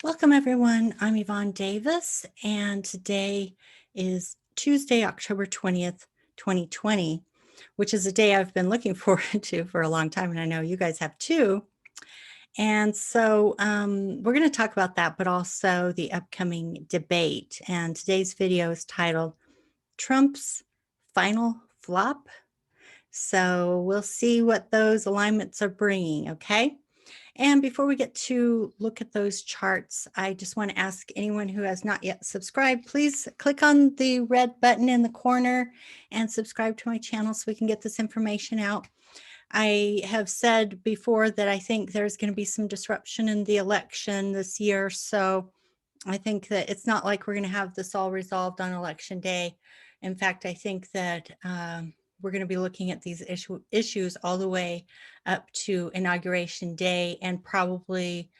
Welcome everyone. I'm Yvonne Davis, and today is Tuesday, October 20th, 2020, which is a day I've been looking forward to for a long time, and I know you guys have too. And so we're going to talk about that, but also the upcoming debate. And today's video is titled Trump's Final Flop. So we'll see what those alignments are bringing, okay? And before we get to look at those charts, I just want to ask anyone who has not yet subscribed, please click on the red button in the corner and subscribe to my channel so we can get this information out. I have said before that I think there's going to be some disruption in the election this year. So I think that it's not like we're going to have this all resolved on election day. In fact, I think that we're going to be looking at these issues all the way up to Inauguration Day, and probably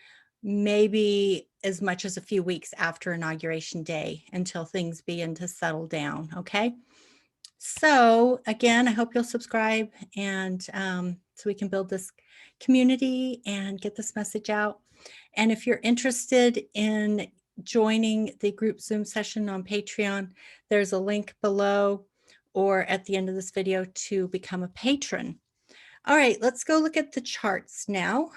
maybe as much as a few weeks after Inauguration Day until things begin to settle down. Okay. So again, I hope you'll subscribe, and so we can build this community and get this message out. And if you're interested in joining the group Zoom session on Patreon, there's a link below or at the end of this video to become a patron. All right, let's go look at the charts now.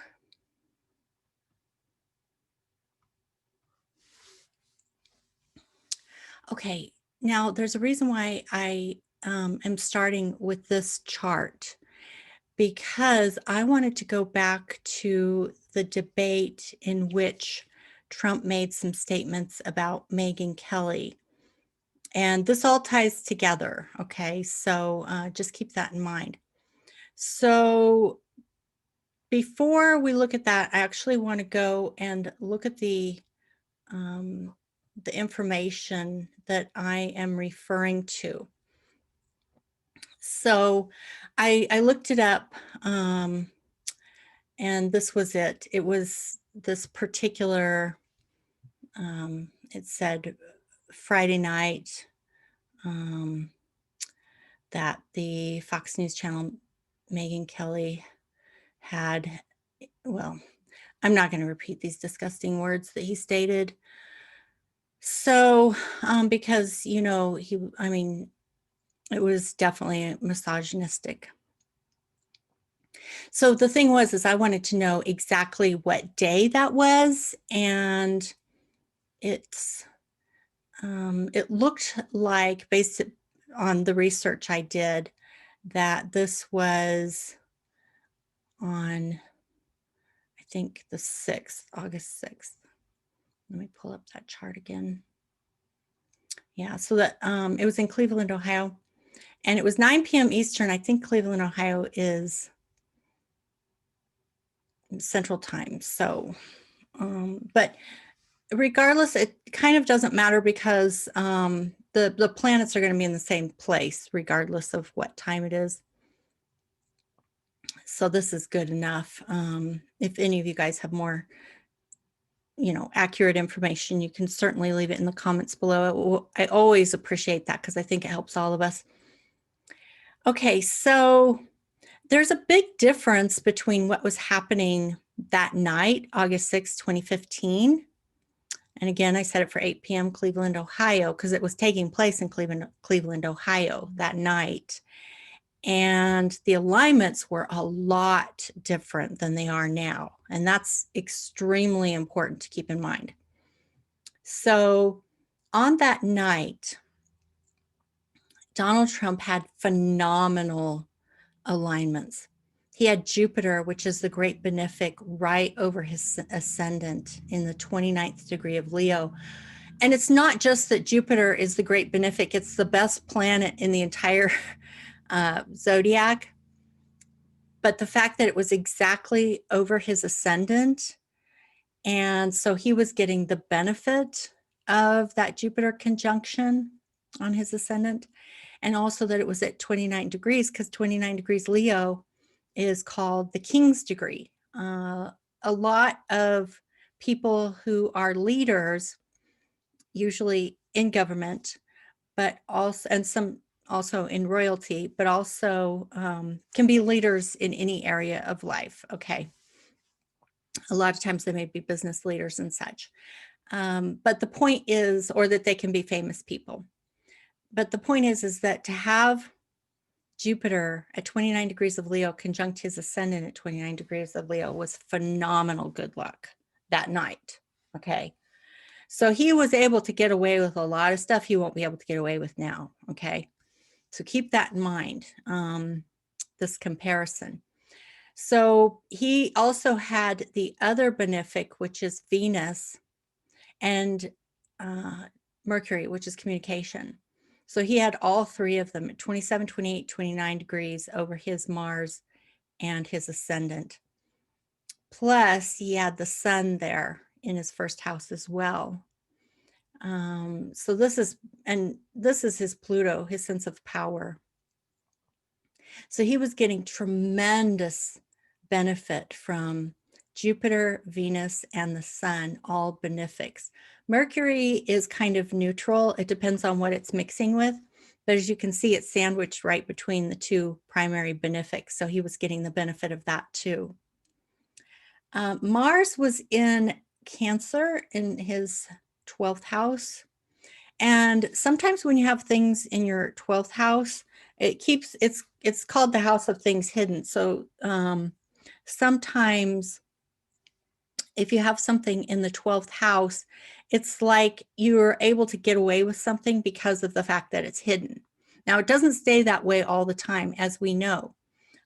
Okay, now there's a reason why I am starting with this chart, because I wanted to go back to the debate in which Trump made some statements about Megyn Kelly. And this all ties together, okay? So just keep that in mind. So before we look at that, I actually want to go and look at the information that I am referring to. So I looked it up, and this was it. It was this particular, it said Friday night, that the Fox News channel Megyn Kelly had, well, I'm not going to repeat these disgusting words that he stated. So, because, you know, I mean, it was definitely misogynistic. So the thing was, is I wanted to know exactly what day that was, and it looked like, based on the research I did, that this was on, I think, the 6th, August 6th. Let me pull up that chart again. Yeah, so that it was in Cleveland, Ohio, and it was 9 p.m. Eastern. I think Cleveland, Ohio is Central Time. So, but regardless, it kind of doesn't matter, because the planets are going to be in the same place regardless of what time it is. So this is good enough. If any of you guys have more, you know, accurate information, you can certainly leave it in the comments below. I always appreciate that, because I think it helps all of us. Okay, so there's a big difference between what was happening that night, August 6, 2015. And again, I said it for 8 p.m. Cleveland, Ohio, because it was taking place in Cleveland, Ohio that night. And the alignments were a lot different than they are now. And that's extremely important to keep in mind. So on that night, Donald Trump had phenomenal alignments. He had Jupiter, which is the great benefic, right over his ascendant in the 29th degree of Leo. And it's not just that Jupiter is the great benefic, it's the best planet in the entire zodiac. But the fact that it was exactly over his ascendant, and so he was getting the benefit of that Jupiter conjunction on his ascendant, and also that it was at 29 degrees, because 29 degrees Leo is called the King's degree. A lot of people who are leaders, usually in government, but also, and some also in royalty, but also can be leaders in any area of life. Okay. A lot of times they may be business leaders and such. But the point is, or that they can be famous people. But the point is that to have Jupiter at 29 degrees of Leo conjunct his ascendant at 29 degrees of Leo was phenomenal good luck that night. Okay. So he was able to get away with a lot of stuff he won't be able to get away with now. Okay. So keep that in mind, this comparison. So he also had the other benefic, which is Venus, and Mercury, which is communication. So he had all three of them at 27, 28, 29 degrees over his Mars and his ascendant. Plus, he had the sun there in his first house as well. So this is his Pluto, his sense of power. So he was getting tremendous benefit from Jupiter, Venus, and the sun, all benefics. Mercury is kind of neutral. It depends on what it's mixing with. But as you can see, it's sandwiched right between the two primary benefics. So he was getting the benefit of that too. Mars was in Cancer in his 12th house. And sometimes when you have things in your 12th house, it's called the house of things hidden. So sometimes if you have something in the 12th house, it's like you're able to get away with something because of the fact that it's hidden. Now, it doesn't stay that way all the time, as we know.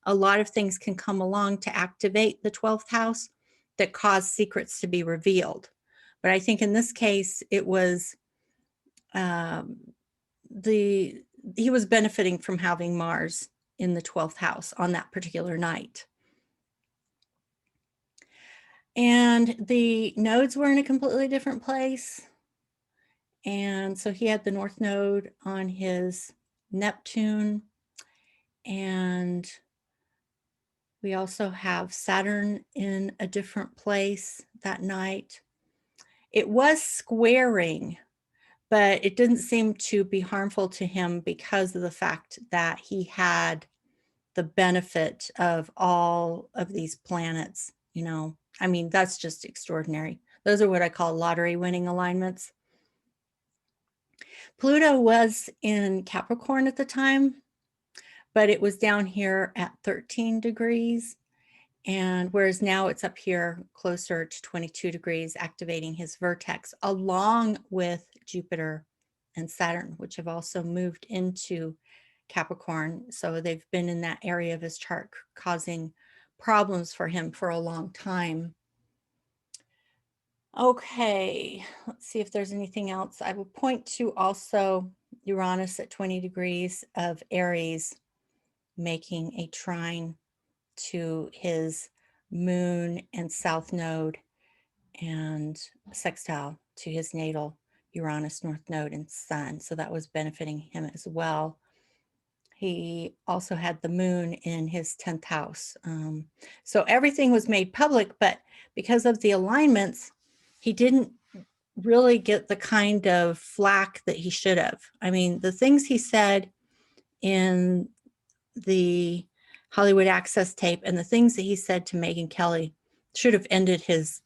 A lot of things can come along to activate the 12th house that cause secrets to be revealed. But I think in this case, it was he was benefiting from having Mars in the 12th house on that particular night. And the nodes were in a completely different place. And so he had the North Node on his Neptune. And we also have Saturn in a different place that night. It was squaring, but it didn't seem to be harmful to him because of the fact that he had the benefit of all of these planets. I mean, that's just extraordinary. Those are what I call lottery winning alignments. Pluto was in Capricorn at the time, but it was down here at 13 degrees. And whereas now it's up here closer to 22 degrees, activating his vertex, along with Jupiter and Saturn, which have also moved into Capricorn. So they've been in that area of his chart, causing problems for him for a long time. Okay, let's see if there's anything else. I will point to also Uranus at 20 degrees of Aries, making a trine to his moon and south node, and sextile to his natal Uranus north node and sun. So that was benefiting him as well. He also had the moon in his 10th house. So everything was made public, but because of the alignments, he didn't really get the kind of flack that he should have. I mean, the things he said in the Hollywood Access tape and the things that he said to Megyn Kelly should have ended his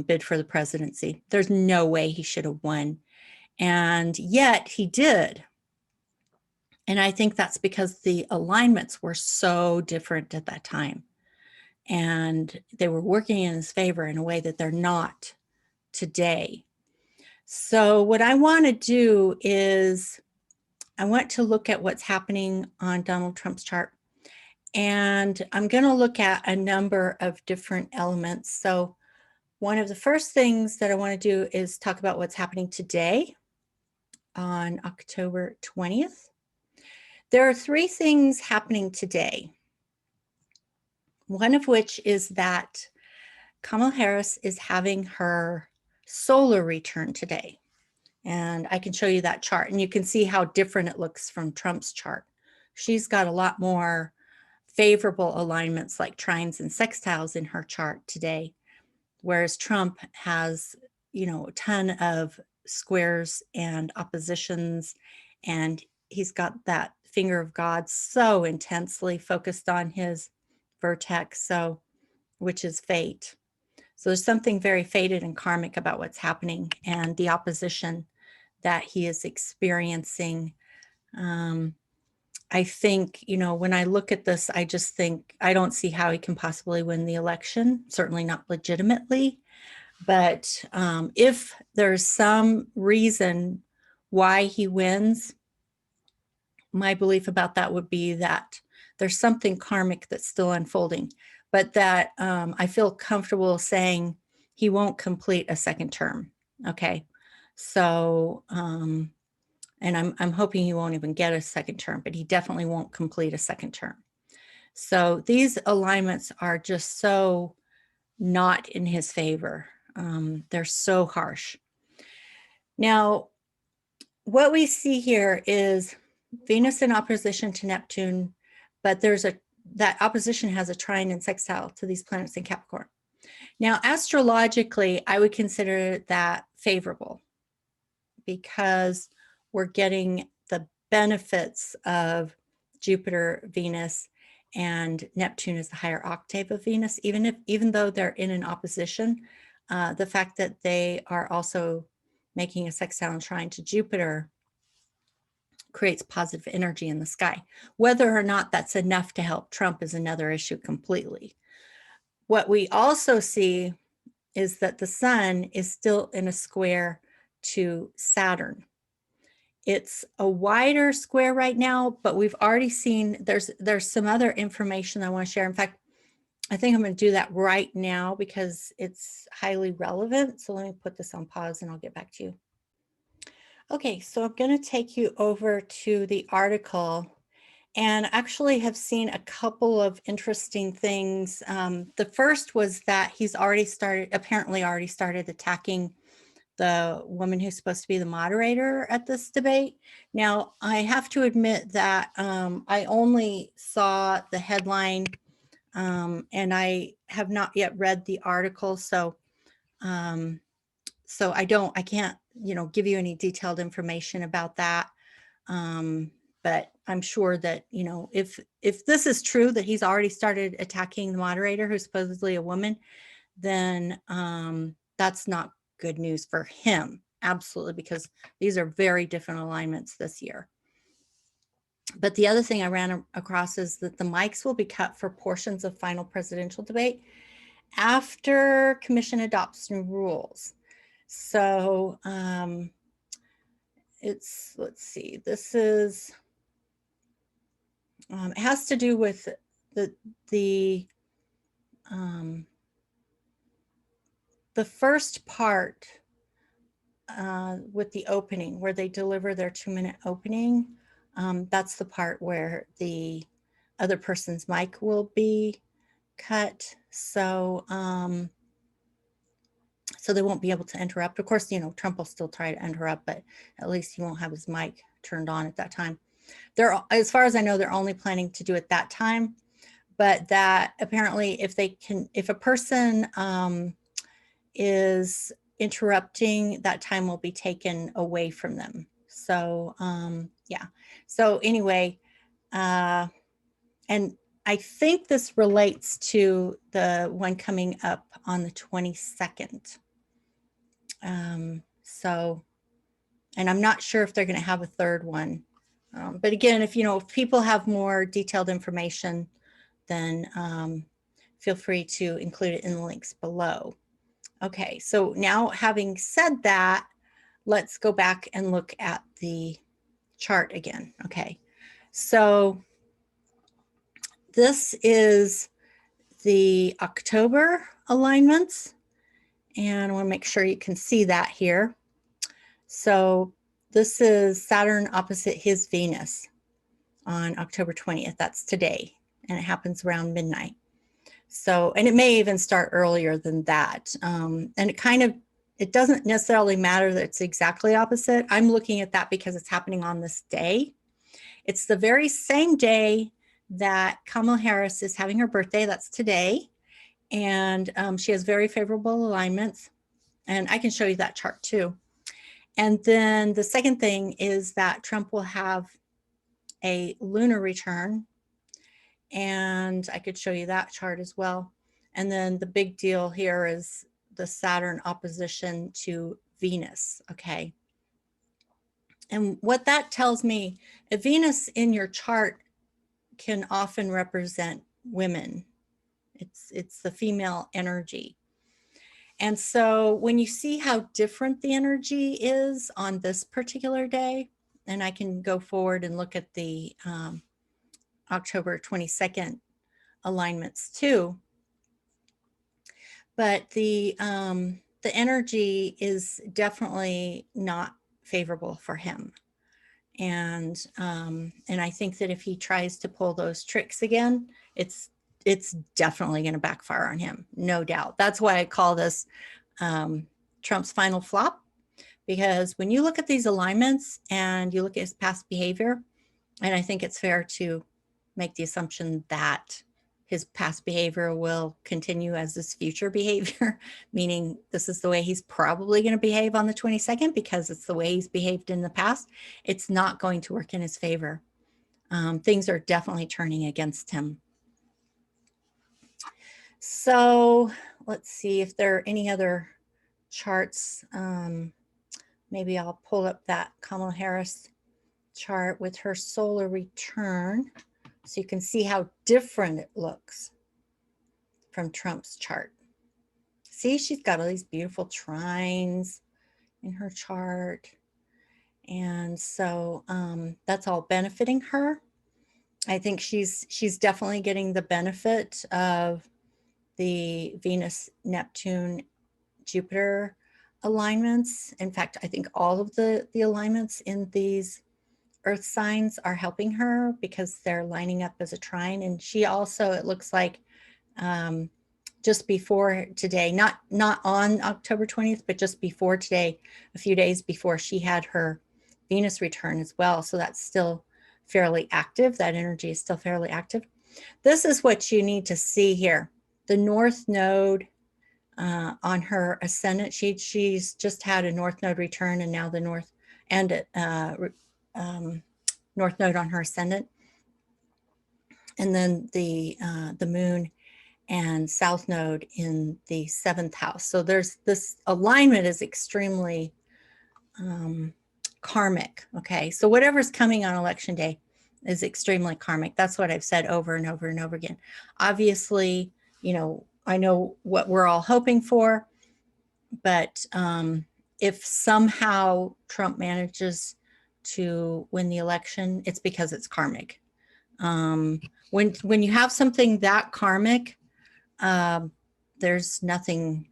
bid for the presidency. There's no way he should have won. And yet he did. And I think that's because the alignments were so different at that time. And they were working in his favor in a way that they're not today. So what I want to do is I want to look at what's happening on Donald Trump's chart. And I'm going to look at a number of different elements. So one of the first things that I want to do is talk about what's happening today on October 20th. There are three things happening today. One of which is that Kamala Harris is having her solar return today. And I can show you that chart and you can see how different it looks from Trump's chart. She's got a lot more favorable alignments like trines and sextiles in her chart today, whereas Trump has, a ton of squares and oppositions, and he's got that finger of God so intensely focused on his vertex, which is fate. So there's something very fated and karmic about what's happening and the opposition that he is experiencing. I think, you know, when I look at this, I just think I don't see how he can possibly win the election, certainly not legitimately. But if there's some reason why he wins, my belief about that would be that there's something karmic that's still unfolding, but that I feel comfortable saying he won't complete a second term. Okay. So, and I'm hoping he won't even get a second term, but he definitely won't complete a second term. So these alignments are just so not in his favor. They're so harsh. Now, what we see here is Venus in opposition to Neptune, but that opposition has a trine and sextile to these planets in Capricorn. Now, astrologically, I would consider that favorable because we're getting the benefits of Jupiter, Venus, and Neptune is the higher octave of Venus, even though they're in an opposition. The fact that they are also making a sextile and trine to Jupiter creates positive energy in the sky. Whether or not that's enough to help Trump is another issue completely. What we also see is that the sun is still in a square to Saturn. It's a wider square right now, but we've already seen there's some other information I want to share. In fact, I think I'm going to do that right now because it's highly relevant. So let me put this on pause and I'll get back to you. Okay, so I'm going to take you over to the article and actually have seen a couple of interesting things. The first was that he's apparently already started attacking the woman who's supposed to be the moderator at this debate. Now, I have to admit that I only saw the headline and I have not yet read the article. So I can't, you know, give you any detailed information about that. But I'm sure that, you know, if this is true, that he's already started attacking the moderator who's supposedly a woman, then that's not good news for him. Absolutely, because these are very different alignments this year. But the other thing I ran across is that the mics will be cut for portions of final presidential debate after commission adopts new rules. So let's see, this is, it has to do with the first part with the opening, where they deliver their 2-minute opening. That's the part where the other person's mic will be cut. So, so they won't be able to interrupt. Of course, you know, Trump will still try to interrupt, but at least he won't have his mic turned on at that time. As far as I know, they're only planning to do it that time, but that apparently if a person is interrupting, that time will be taken away from them. So yeah. So anyway, and I think this relates to the one coming up on the 22nd. So, and I'm not sure if they're going to have a third one. But again, if people have more detailed information, then feel free to include it in the links below. Okay, so now having said that, let's go back and look at the chart again. Okay, so this is the October alignments, and I want to make sure you can see that here. So this is Saturn opposite his Venus on October 20th. That's today, and it happens around midnight. So, and it may even start earlier than that. And it doesn't necessarily matter that it's exactly opposite. I'm looking at that because it's happening on this day. It's the very same day that Kamala Harris is having her birthday. That's today. And she has very favorable alignments. And I can show you that chart too. And then the second thing is that Trump will have a lunar return. And I could show you that chart as well. And then the big deal here is the Saturn opposition to Venus, okay? And what that tells me, a Venus in your chart can often represent women. It's the female energy. And so when you see how different the energy is on this particular day, and I can go forward and look at the October 22nd alignments too, but the energy is definitely not favorable for him. And I think that if he tries to pull those tricks again, it's definitely going to backfire on him, no doubt. That's why I call this Trump's final flop, because when you look at these alignments and you look at his past behavior, and I think it's fair to make the assumption that his past behavior will continue as his future behavior, meaning this is the way he's probably going to behave on the 22nd because it's the way he's behaved in the past. It's not going to work in his favor. Things are definitely turning against him. So let's see if there are any other charts. Maybe I'll pull up that Kamala Harris chart with her solar return so you can see how different it looks from Trump's chart. See, she's got all these beautiful trines in her chart. And so that's all benefiting her. I think she's definitely getting the benefit of the Venus, Neptune, Jupiter alignments. In fact, I think all of the alignments in these earth signs are helping her because they're lining up as a trine. And she also, it looks like just before today, not on October 20th, but just before today, a few days before, she had her Venus return as well. So that's still fairly active. That energy is still fairly active. This is what you need to see here. The North Node on her ascendant. She's just had a North Node return, and now the North and North Node on her ascendant, and then the Moon and South Node in the 7th house. So there's this alignment is extremely karmic. Okay, so whatever's coming on election day is extremely karmic. That's what I've said over and over and over again. Obviously, you know, I know what we're all hoping for, but if somehow Trump manages to win the election, it's because it's karmic. When you have something that karmic, there's nothing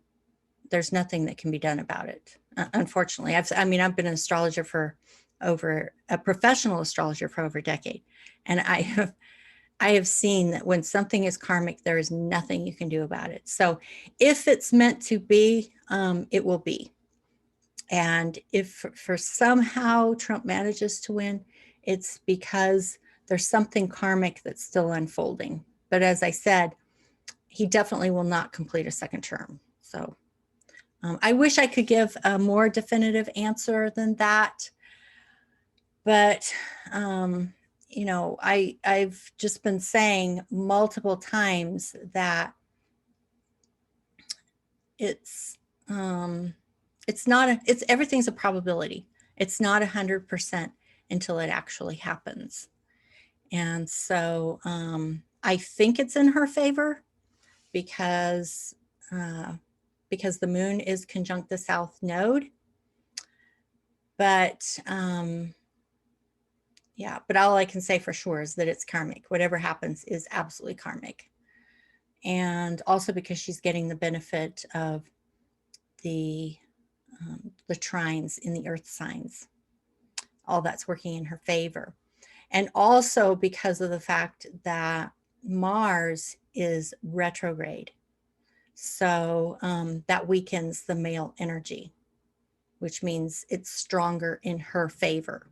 that can be done about it. Unfortunately, I've been an astrologer for a professional astrologer for over a decade, and I have seen that when something is karmic, there is nothing you can do about it. So if it's meant to be, it will be. And if for somehow Trump manages to win, it's because there's something karmic that's still unfolding. But as I said, he definitely will not complete a second term. So I wish I could give a more definitive answer than that. But, you know, I've just been saying multiple times that everything's a probability. It's not 100% until it actually happens. And so I think it's in her favor because the Moon is conjunct the South Node. But yeah, but all I can say for sure is that it's karmic. Whatever happens is absolutely karmic. And also because she's getting the benefit of the trines in the earth signs. All that's working in her favor. And also because of the fact that Mars is retrograde. So that weakens the male energy, which means it's stronger in her favor.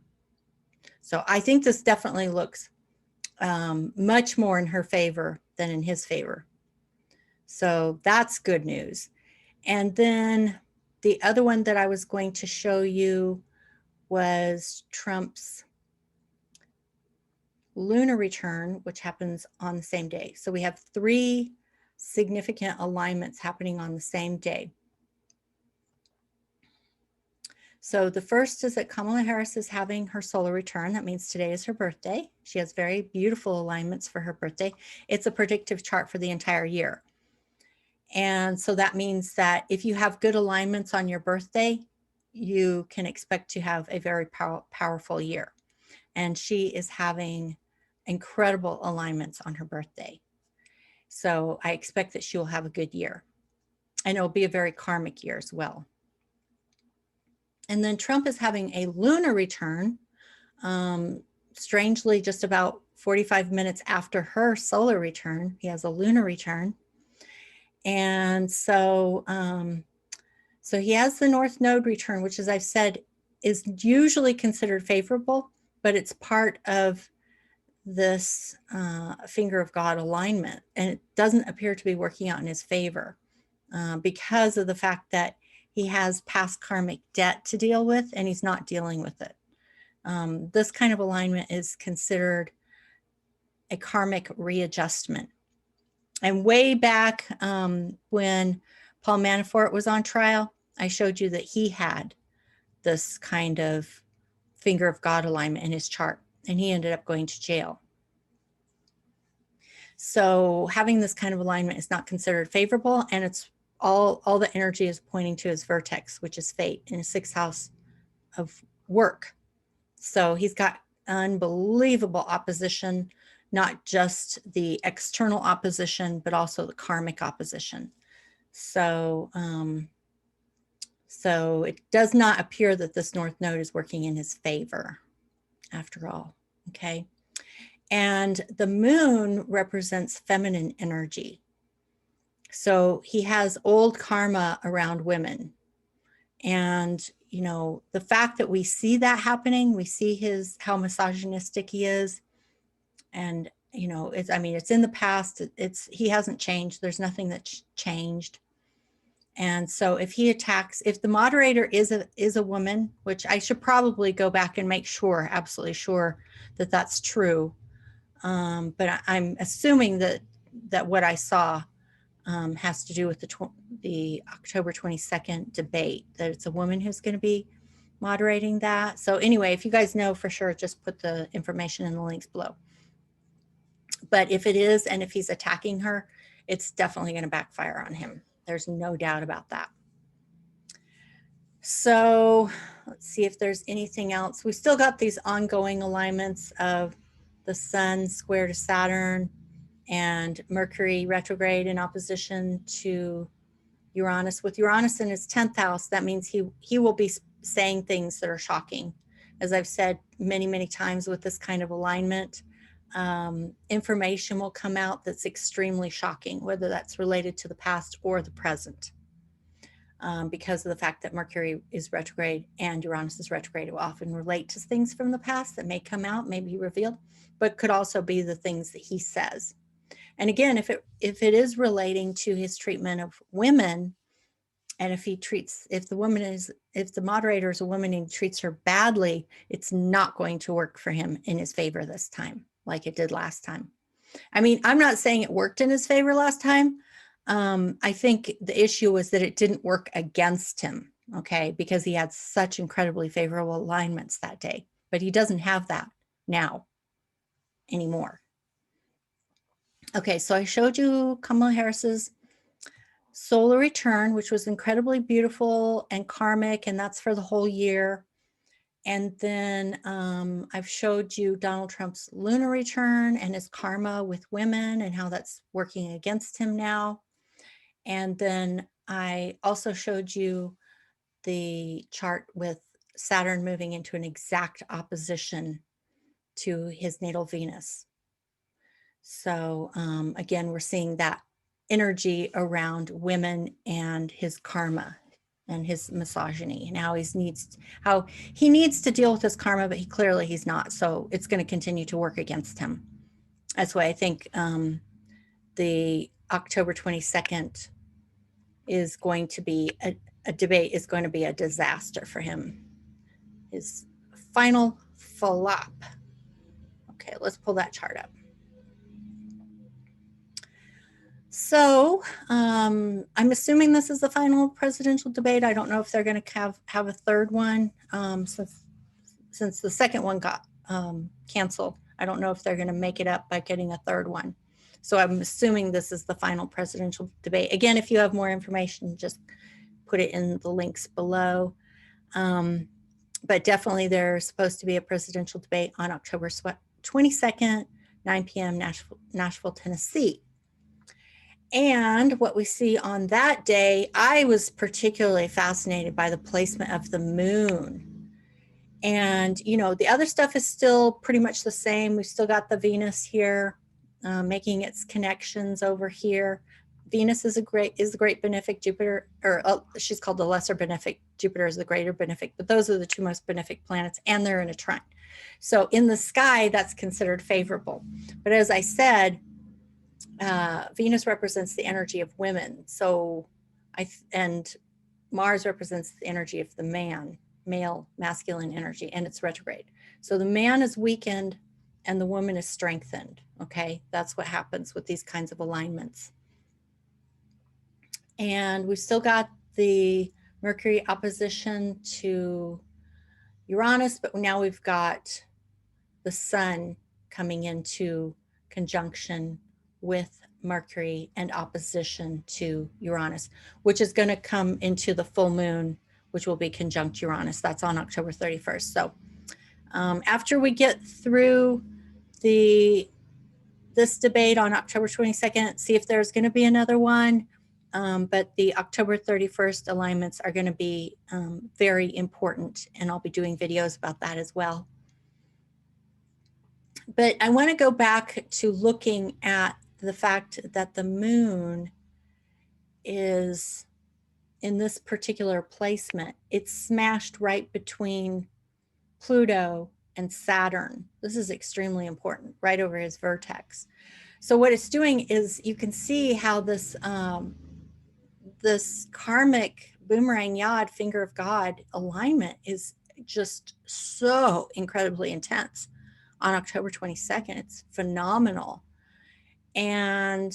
So I think this definitely looks much more in her favor than in his favor. So that's good news. And then the other one that I was going to show you was Trump's lunar return, which happens on the same day. So we have 3 significant alignments happening on the same day. So the first is that Kamala Harris is having her solar return. That means today is her birthday. She has very beautiful alignments for her birthday. It's a predictive chart for the entire year. And so that means that if you have good alignments on your birthday, you can expect to have a very powerful year. And she is having incredible alignments on her birthday. So I expect that she will have a good year. And it'll be a very karmic year as well. And then Trump is having a lunar return, strangely, just about 45 minutes after her solar return. He has a lunar return. And so, so he has the North Node return, which, as I've said, is usually considered favorable, but it's part of this finger of God alignment. And it doesn't appear to be working out in his favor because of the fact that he has past karmic debt to deal with and he's not dealing with it. This kind of alignment is considered a karmic readjustment. And way back when Paul Manafort was on trial, I showed you that he had this kind of finger of God alignment in his chart, and he ended up going to jail. So having this kind of alignment is not considered favorable, and it's all the energy is pointing to his vertex, which is fate in his sixth house of work. So he's got unbelievable opposition, not just the external opposition, but also the karmic opposition. So, so it does not appear that this North Node is working in his favor after all, okay? And the moon represents feminine energy. So he has old karma around women. And, you know, the fact that we see that happening, we see how misogynistic he is. And, you know, I mean, it's in the past. He hasn't changed. There's nothing that's changed. And so if he attacks, if the moderator is a woman, which I should probably go back and make sure, absolutely sure that that's true. But I'm assuming that what I saw has to do with the October 22nd debate, that it's a woman who's going to be moderating that. So anyway, if you guys know for sure, just put the information in the links below. But if it is, and if he's attacking her, it's definitely going to backfire on him. There's no doubt about that. So let's see if there's anything else. We still got these ongoing alignments of the sun square to Saturn and Mercury retrograde in opposition to Uranus. With Uranus in his 10th house, that means he will be saying things that are shocking. As I've said many, many times with this kind of alignment, information will come out that's extremely shocking, whether that's related to the past or the present. Because of the fact that Mercury is retrograde and Uranus is retrograde, it will often relate to things from the past that may come out, may be revealed, but could also be the things that he says. And again, if it is relating to his treatment of women, and if the moderator is a woman and treats her badly, it's not going to work for him in his favor this time, like it did last time. I mean, I'm not saying it worked in his favor last time. I think the issue was that it didn't work against him, okay, because he had such incredibly favorable alignments that day, but he doesn't have that now anymore. Okay, so I showed you Kamala Harris's solar return, which was incredibly beautiful and karmic, and that's for the whole year. And then I've showed you Donald Trump's lunar return and his karma with women and how that's working against him now. And then I also showed you the chart with Saturn moving into an exact opposition to his natal Venus. So again, we're seeing that energy around women and his karma and his misogyny and how he needs to deal with his karma, but he's not. So it's going to continue to work against him. That's why I think the October 22nd is going to be a debate, is going to be a disaster for him. His final flop. Okay, let's pull that chart up. So I'm assuming this is the final presidential debate. I don't know if they're going to have a third one since the second one got canceled. I don't know if they're going to make it up by getting a third one. So I'm assuming this is the final presidential debate. Again, if you have more information, just put it in the links below. But definitely there's supposed to be a presidential debate on October 22nd, 9 p.m. Nashville, Tennessee. And what we see on that day, I was particularly fascinated by the placement of the moon. And, you know, the other stuff is still pretty much the same. We've still got the Venus here, making its connections over here. Venus is the great benefic. Jupiter, or she's called the lesser benefic. Jupiter is the greater benefic, but those are the two most benefic planets, and they're in a trine. So in the sky, that's considered favorable. But as I said, Venus represents the energy of women. So and Mars represents the energy of the male, masculine energy, and it's retrograde. So the man is weakened and the woman is strengthened. Okay, that's what happens with these kinds of alignments. And we've still got the Mercury opposition to Uranus, but now we've got the sun coming into conjunction with Mercury and opposition to Uranus, which is going to come into the full moon, which will be conjunct Uranus. That's on October 31st. So after we get through this debate on October 22nd, see if there's going to be another one. But the October 31st alignments are going to be very important, and I'll be doing videos about that as well. But I want to go back to looking at the fact that the moon is in this particular placement. It's smashed right between Pluto and Saturn. This is extremely important, right over his vertex. So what it's doing is you can see how this this karmic boomerang yod, finger of God alignment is just so incredibly intense on October 22nd. It's phenomenal. And,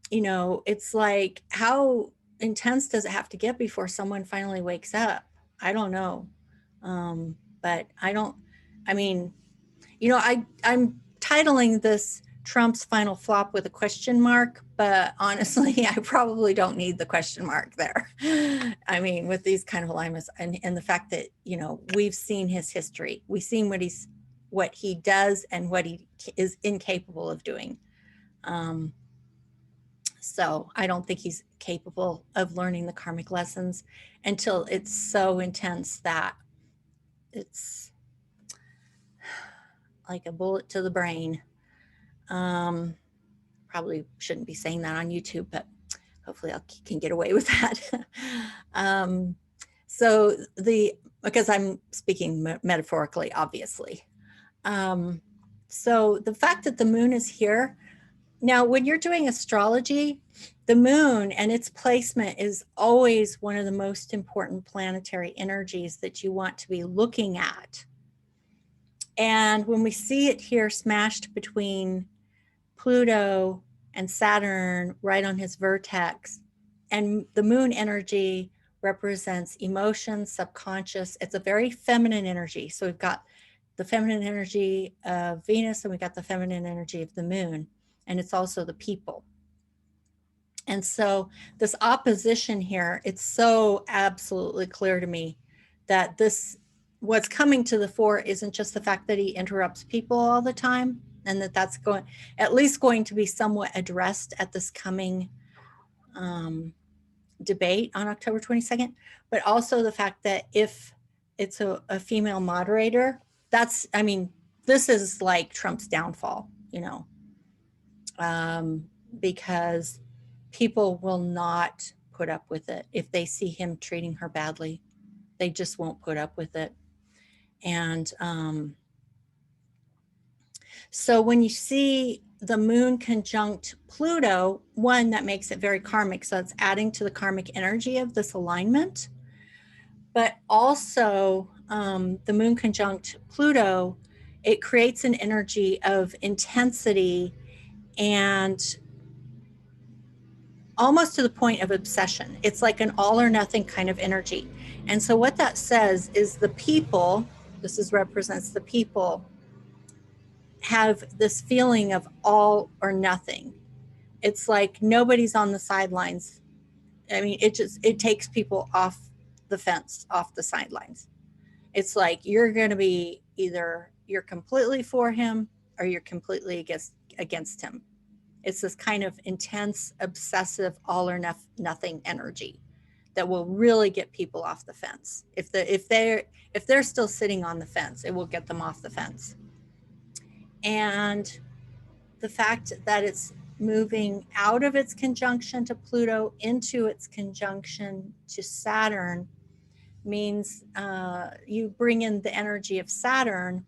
you know, it's like, how intense does it have to get before someone finally wakes up? I don't know. But I mean, you know, I'm titling this Trump's final flop with a question mark, but honestly, I probably don't need the question mark there. I mean, with these kind of alignments and the fact that, you know, we've seen his history, we've seen what he does and what he is incapable of doing. So I don't think he's capable of learning the karmic lessons until it's so intense that it's like a bullet to the brain. Probably shouldn't be saying that on YouTube, but hopefully I can get away with that. Because I'm speaking metaphorically, obviously. So the fact that the moon is here, now when you're doing astrology, the moon and its placement is always one of the most important planetary energies that you want to be looking at. And when we see it here smashed between Pluto and Saturn right on his vertex, and the moon energy represents emotions, subconscious. It's a very feminine energy. So we've got the feminine energy of Venus and we've got the feminine energy of the moon. And it's also the people. And so this opposition here, it's so absolutely clear to me that what's coming to the fore isn't just the fact that he interrupts people all the time, and that's at least going to be somewhat addressed at this coming debate on October 22nd, but also the fact that if it's a female moderator, this is like Trump's downfall, you know, because people will not put up with it. If they see him treating her badly, they just won't put up with it. And so when you see the moon conjunct Pluto, one, that makes it very karmic. So it's adding to the karmic energy of this alignment. But also the moon conjunct Pluto, it creates an energy of intensity and almost to the point of obsession. It's like an all or nothing kind of energy. And so what that says is the people, represents the people, have this feeling of all or nothing. It's like nobody's on the sidelines. I mean, it takes people off the fence, off the sidelines. It's like you're going to be either you're completely for him or you're completely against him. It's this kind of intense, obsessive, all or nothing energy that will really get people off the fence. If they're still sitting on the fence, it will get them off the fence. And the fact that it's moving out of its conjunction to Pluto into its conjunction to Saturn means you bring in the energy of Saturn.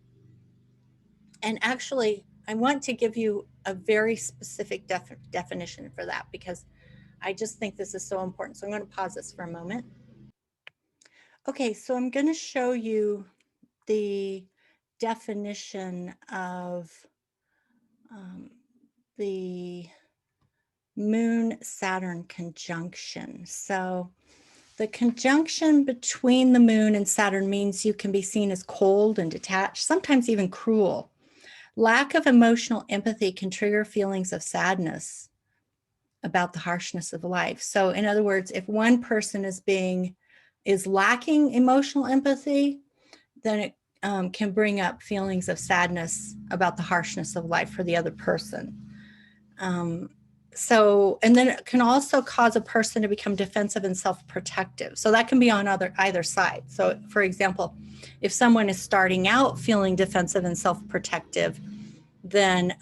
And actually, I want to give you a very specific definition for that, because I just think this is so important. So I'm going to pause this for a moment. Okay, so I'm going to show you the definition of the Moon-Saturn conjunction. So the conjunction between the Moon and Saturn means you can be seen as cold and detached, sometimes even cruel. Lack of emotional empathy can trigger feelings of sadness about the harshness of life. So in other words, if one person is lacking emotional empathy, then it can bring up feelings of sadness about the harshness of life for the other person. And then it can also cause a person to become defensive and self-protective. So that can be on either side. So for example, if someone is starting out feeling defensive and self-protective, then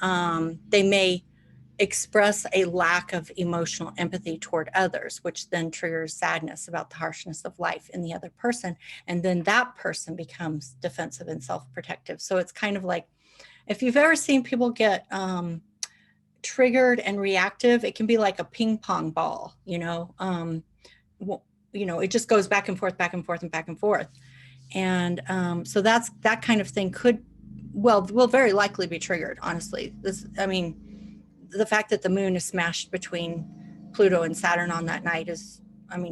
they may express a lack of emotional empathy toward others, which then triggers sadness about the harshness of life in the other person. And then that person becomes defensive and self-protective. So it's kind of like, if you've ever seen people get triggered and reactive, it can be like a ping pong ball, it just goes back and forth, back and forth, and back and forth. And so that kind of thing will very likely be triggered, honestly. The fact that the moon is smashed between Pluto and Saturn on that night is,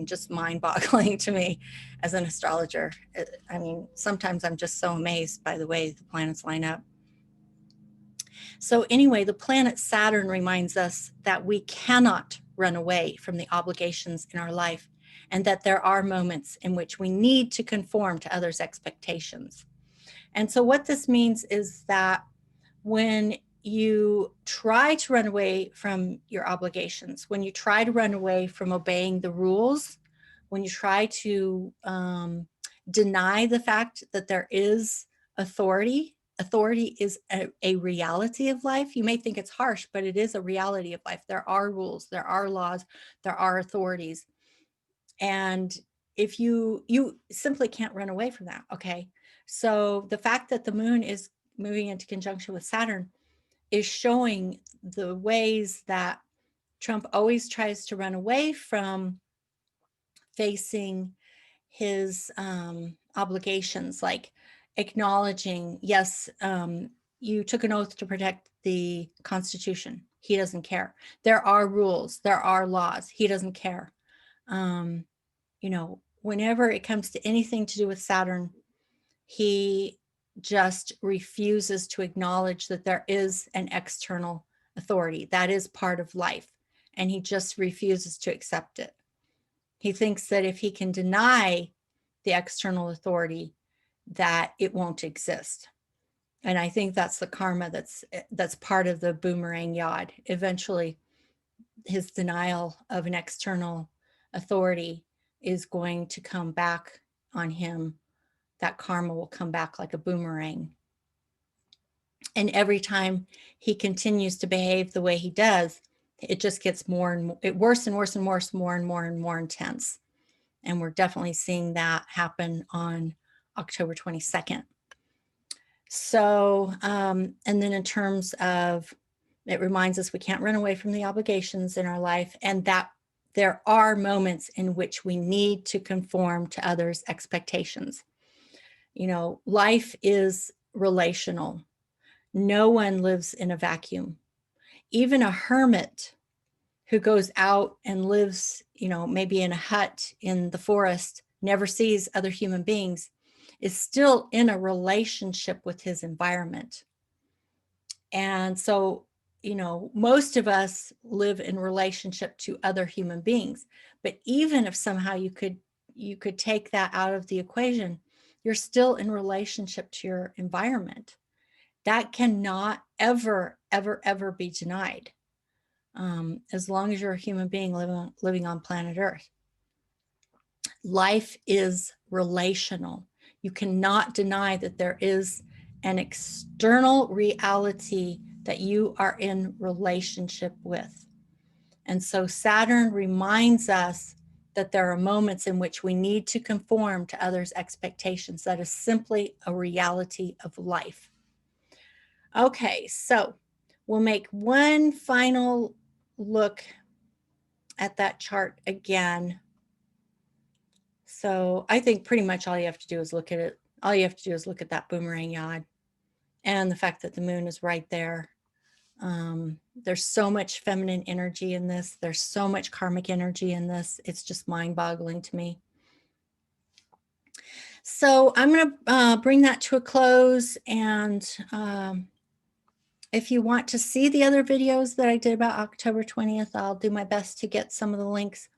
just mind-boggling to me as an astrologer. Sometimes I'm just so amazed by the way the planets line up. So anyway, the planet Saturn reminds us that we cannot run away from the obligations in our life, and that there are moments in which we need to conform to others' expectations. And so what this means is that when you try to run away from your obligations, when you try to run away from obeying the rules, when you try to deny the fact that there is authority is a reality of life. You may think it's harsh, but it is a reality of life. There are rules, there are laws, there are authorities. And if you simply can't run away from that, okay? So the fact that the moon is moving into conjunction with Saturn is showing the ways that Trump always tries to run away from facing his obligations, like acknowledging, yes, you took an oath to protect the Constitution. He doesn't care. There are rules, there are laws. He doesn't care. Whenever it comes to anything to do with Saturn, he just refuses to acknowledge that there is an external authority that is part of life, and he just refuses to accept it. He thinks that if he can deny the external authority, that it won't exist. And I think that's the karma that's part of the boomerang yod. Eventually, his denial of an external authority is going to come back on him. That karma will come back like a boomerang. And every time he continues to behave the way he does, it just gets worse and worse and worse, more and more and more intense. And we're definitely seeing that happen on October 22nd. So, and then in terms of, it reminds us we can't run away from the obligations in our life, and that there are moments in which we need to conform to others' expectations. Life is relational. No one lives in a vacuum. Even a hermit who goes out and lives, maybe in a hut in the forest, never sees other human beings, is still in a relationship with his environment. And so, most of us live in relationship to other human beings. But even if somehow you could take that out of the equation, you're still in relationship to your environment. That cannot ever, ever, ever be denied, as long as you're a human being living on planet Earth. Life is relational. You cannot deny that there is an external reality that you are in relationship with. And so Saturn reminds us that there are moments in which we need to conform to others' expectations. That is simply a reality of life. Okay, so we'll make one final look at that chart again. So I think pretty much all you have to do is look at it. All you have to do is look at that boomerang yod and the fact that the moon is right there. There's so much feminine energy in this. There's so much karmic energy in this. It's just mind-boggling to me. So I'm going to bring that to a close. And if you want to see the other videos that I did about October 20th, I'll do my best to get some of the links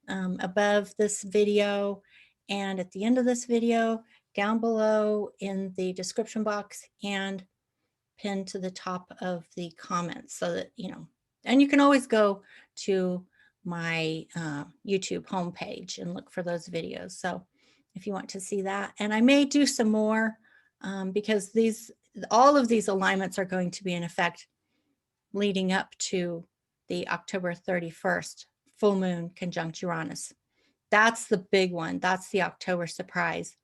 above this video and at the end of this video, down below in the description box, and pinned to the top of the comments, so that, and you can always go to my YouTube homepage and look for those videos. So if you want to see that, and I may do some more because all of these alignments are going to be in effect leading up to the October 31st full moon conjunct Uranus. That's the big one. That's the October surprise.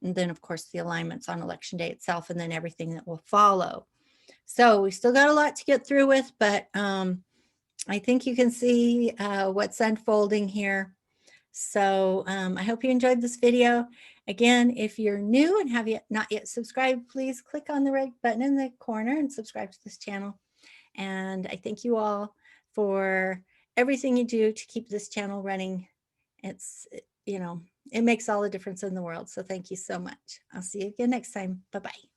And then, of course, the alignments on election day itself, and then everything that will follow. So we still got a lot to get through with, but I think you can see what's unfolding here. So I hope you enjoyed this video. Again, if you're new and have not yet subscribed, please click on the red button in the corner and subscribe to this channel. And I thank you all for everything you do to keep this channel running. It's, it makes all the difference in the world. So thank you so much. I'll see you again next time. Bye-bye.